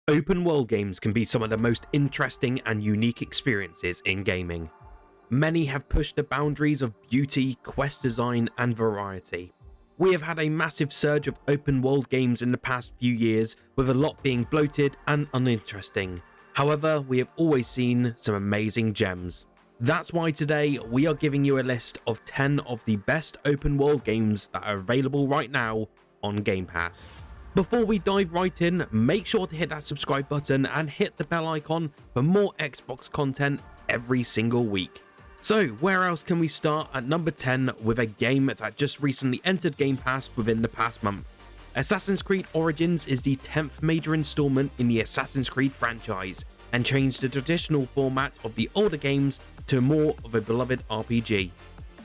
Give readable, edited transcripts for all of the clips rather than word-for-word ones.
Open world games can be some of the most interesting and unique experiences in gaming. Many have pushed the boundaries of beauty, quest design, and variety. We have had a massive surge of open world games in the past few years, with a lot being bloated and uninteresting. However, we have always seen some amazing gems. That's why today we are giving you a list of 10 of the best open world games that are available right now on Game Pass. Before we dive right in, make sure to hit that subscribe button and hit the bell icon for more Xbox content every single week. So where else can we start at number 10 with a game that just recently entered Game Pass within the past month. Assassin's Creed Origins is the 10th major installment in the Assassin's Creed franchise and changed the traditional format of the older games to more of a beloved RPG.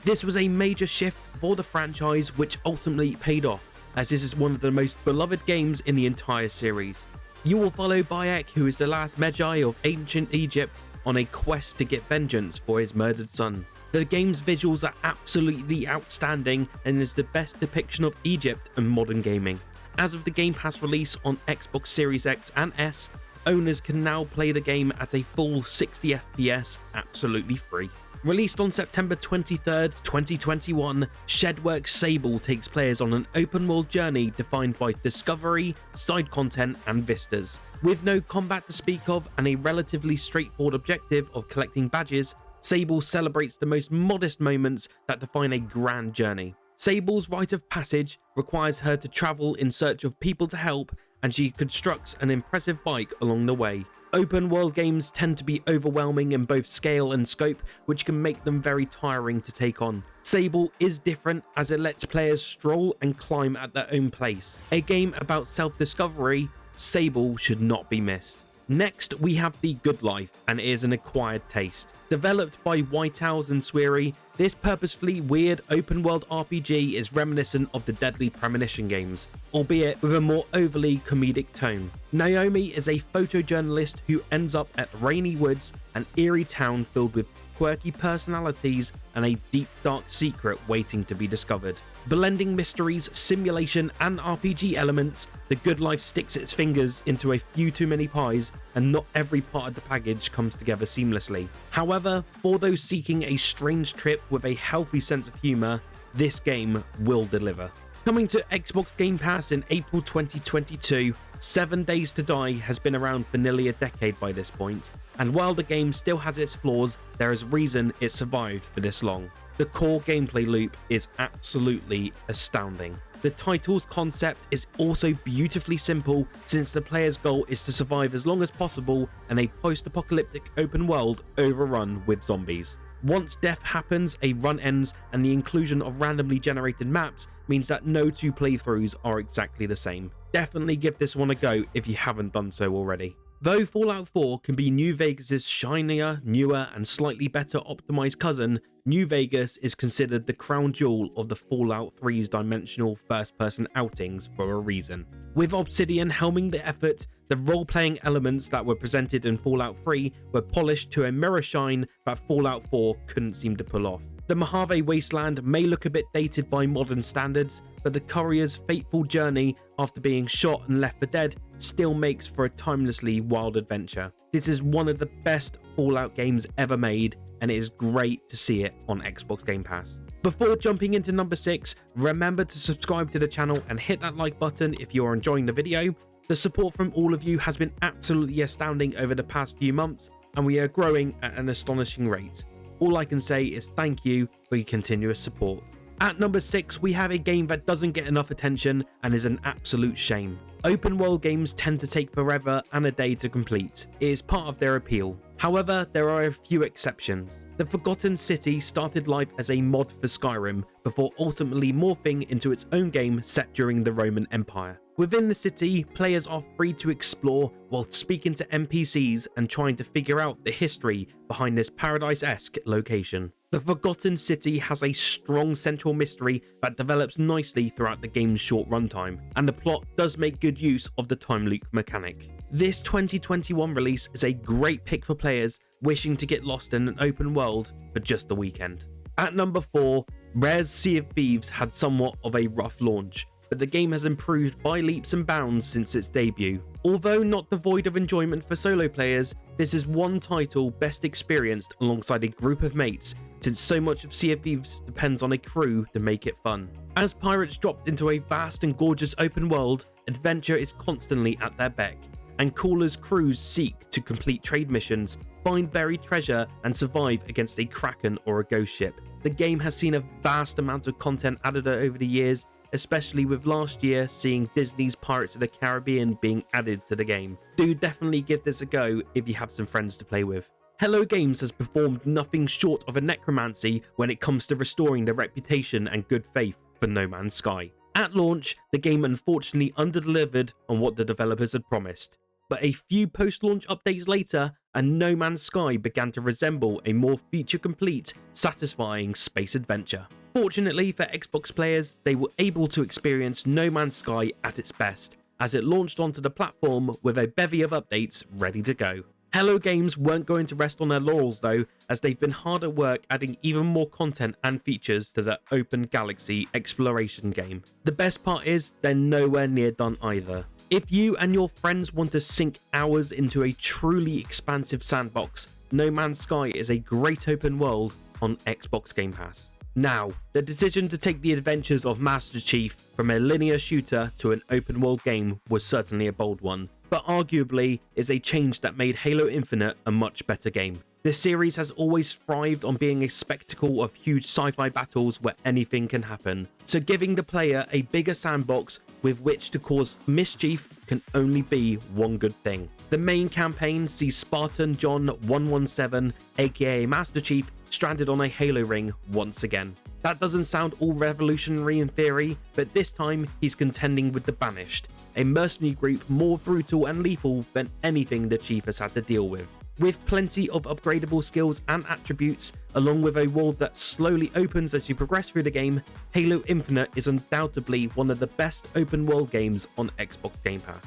This was a major shift for the franchise which ultimately paid off, as this is one of the most beloved games in the entire series. You will follow Bayek, who is the last Magi of ancient Egypt, on a quest to get vengeance for his murdered son. The game's visuals are absolutely outstanding and is the best depiction of Egypt and modern gaming. As of the Game Pass release on Xbox Series X and S, owners can now play the game at a full 60 FPS absolutely free. Released on September 23rd, 2021, Shedworks Sable takes players on an open world journey defined by discovery, side content, and vistas. With no combat to speak of and a relatively straightforward objective of collecting badges, Sable celebrates the most modest moments that define a grand journey. Sable's rite of passage requires her to travel in search of people to help, and she constructs an impressive bike along the way. Open world games tend to be overwhelming in both scale and scope, which can make them very tiring to take on. Sable is different as it lets players stroll and climb at their own pace. A game about self-discovery, Sable should not be missed. Next, we have The Good Life, and it is an acquired taste. Developed by White Owls and Swery, this purposefully weird open world RPG is reminiscent of the Deadly Premonition games, albeit with a more overly comedic tone. Naomi is a photojournalist who ends up at rainy woods, an eerie town filled with quirky personalities and a deep dark secret waiting to be discovered. Blending mysteries, simulation, and RPG elements, The Good Life sticks its fingers into a few too many pies, and not every part of the package comes together seamlessly. However, for those seeking a strange trip with a healthy sense of humour, this game will deliver. Coming to Xbox Game Pass in April 2022, 7 Days to Die has been around for nearly a decade by this point, and while the game still has its flaws, there is reason it survived for this long. The core gameplay loop is absolutely astounding. The title's concept is also beautifully simple, since the player's goal is to survive as long as possible in a post-apocalyptic open world overrun with zombies. Once death happens, a run ends, and the inclusion of randomly generated maps means that no two playthroughs are exactly the same. Definitely give this one a go if you haven't done so already. Though Fallout 4 can be New Vegas' shinier, newer, and slightly better optimized cousin, New Vegas is considered the crown jewel of the Fallout 3's dimensional first-person outings for a reason. With Obsidian helming the effort, the role-playing elements that were presented in Fallout 3 were polished to a mirror shine that Fallout 4 couldn't seem to pull off. The Mojave Wasteland may look a bit dated by modern standards, but the courier's fateful journey after being shot and left for dead still makes for a timelessly wild adventure. This is one of the best Fallout games ever made, and it is great to see it on Xbox Game Pass. Before jumping into number 6, remember to subscribe to the channel and hit that like button if you are enjoying the video. The support from all of you has been absolutely astounding over the past few months, and we are growing at an astonishing rate. All I can say is thank you for your continuous support. At number 6, we have a game that doesn't get enough attention and is an absolute shame. Open world games tend to take forever and a day to complete. It is part of their appeal. However, there are a few exceptions. The Forgotten City started life as a mod for Skyrim before ultimately morphing into its own game set during the Roman Empire. Within the city, players are free to explore while speaking to NPCs and trying to figure out the history behind this paradise-esque location. The Forgotten City has a strong central mystery that develops nicely throughout the game's short runtime, and the plot does make good use of the time loop mechanic. This 2021 release is a great pick for players wishing to get lost in an open world for just the weekend. At number 4, Rare's Sea of Thieves had somewhat of a rough launch, but the game has improved by leaps and bounds since its debut. Although not devoid of enjoyment for solo players, this is one title best experienced alongside a group of mates, since so much of Sea of Thieves depends on a crew to make it fun. As pirates dropped into a vast and gorgeous open world, adventure is constantly at their beck, and Caller's crews seek to complete trade missions, find buried treasure, and survive against a kraken or a ghost ship. The game has seen a vast amount of content added over the years, especially with last year seeing Disney's Pirates of the Caribbean being added to the game. Do definitely give this a go if you have some friends to play with. Hello Games has performed nothing short of a necromancy when it comes to restoring the reputation and good faith for No Man's Sky. At launch, the game unfortunately underdelivered on what the developers had promised, but a few post-launch updates later, and No Man's Sky began to resemble a more feature-complete, satisfying space adventure. Fortunately for Xbox players, they were able to experience No Man's Sky at its best, as it launched onto the platform with a bevy of updates ready to go. Hello Games weren't going to rest on their laurels though, as they've been hard at work adding even more content and features to the open galaxy exploration game. The best part is they're nowhere near done either. If you and your friends want to sink hours into a truly expansive sandbox, No Man's Sky is a great open world on Xbox Game Pass. Now, the decision to take the adventures of Master Chief from a linear shooter to an open world game was certainly a bold one, but arguably is a change that made Halo Infinite a much better game. This series has always thrived on being a spectacle of huge sci-fi battles where anything can happen, so giving the player a bigger sandbox with which to cause mischief can only be one good thing. The main campaign sees Spartan John 117, aka Master Chief, stranded on a Halo ring once again. That doesn't sound all revolutionary in theory, but this time he's contending with the Banished, a mercenary group more brutal and lethal than anything the Chief has had to deal with. With plenty of upgradable skills and attributes, along with a world that slowly opens as you progress through the game, Halo Infinite is undoubtedly one of the best open world games on Xbox Game Pass.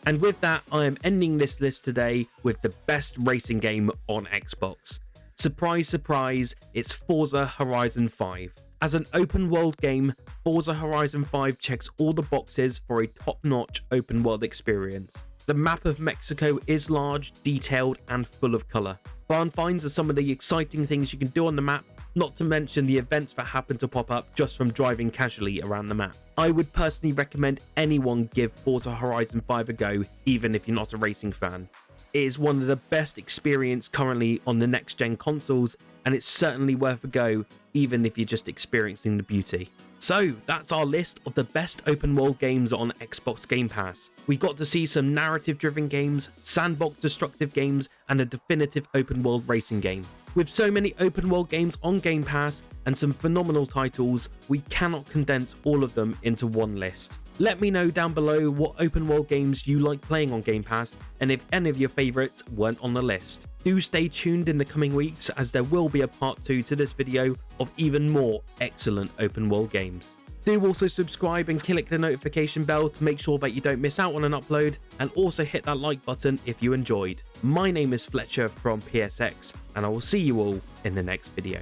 And with that, I am ending this list today with the best racing game on Xbox. Surprise, surprise, it's Forza Horizon 5. As an open world game, Forza Horizon 5 checks all the boxes for a top-notch open world experience. The map of Mexico is large, detailed, and full of colour. Barn finds are some of the exciting things you can do on the map, not to mention the events that happen to pop up just from driving casually around the map. I would personally recommend anyone give Forza Horizon 5 a go, even if you're not a racing fan. It is one of the best experiences currently on the next-gen consoles, and it's certainly worth a go, even if you're just experiencing the beauty. So that's our list of the best open world games on Xbox Game Pass. We got to see some narrative driven games, sandbox destructive games, and a definitive open world racing game. With so many open world games on Game Pass and some phenomenal titles, we cannot condense all of them into one list. Let me know down below what open world games you like playing on Game Pass, and if any of your favourites weren't on the list. Do stay tuned in the coming weeks, as there will be a part 2 to this video of even more excellent open world games. Do also subscribe and click the notification bell to make sure that you don't miss out on an upload, and also hit that like button if you enjoyed. My name is Fletcher from PSX, and I will see you all in the next video.